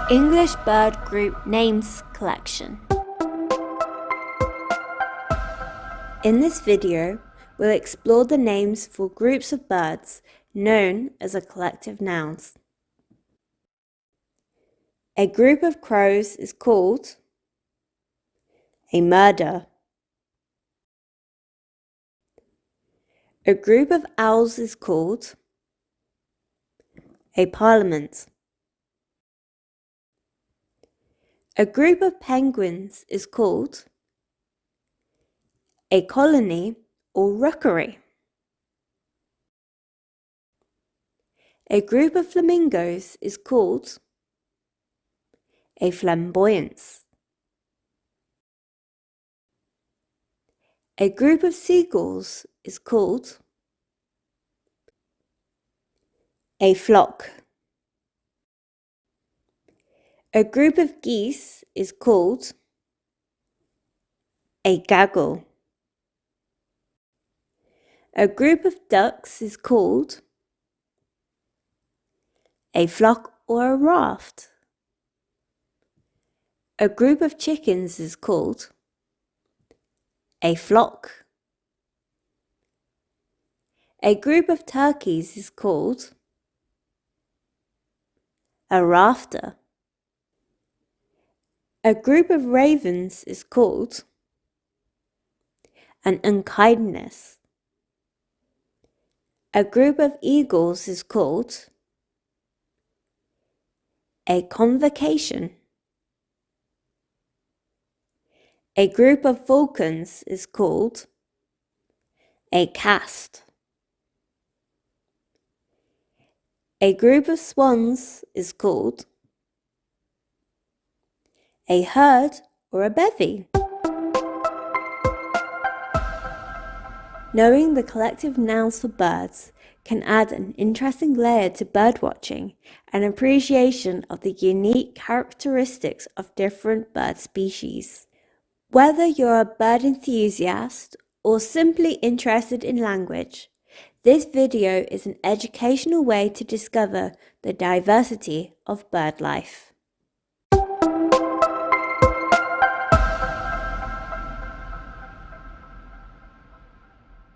English Bird Group Names Collection. In this video, we'll explore the names for groups of birds known as a collective nouns. A group of crows is called a murder. A group of owls is called a parliament. A group of penguins is called a colony or rookery. A group of flamingos is called a flamboyance. A group of seagulls is called a flock. A group of geese is called a gaggle. A group of ducks is called a flock or a raft. A group of chickens is called a flock. A group of turkeys is called a rafter. A group of ravens is called an unkindness. A group of eagles is called a convocation. A group of falcons is called a cast. A group of swans is called a herd or a bevy. Knowing the collective nouns for birds can add an interesting layer to birdwatching and appreciation of the unique characteristics of different bird species. Whether you're a bird enthusiast or simply interested in language, this video is an educational way to discover the diversity of bird life.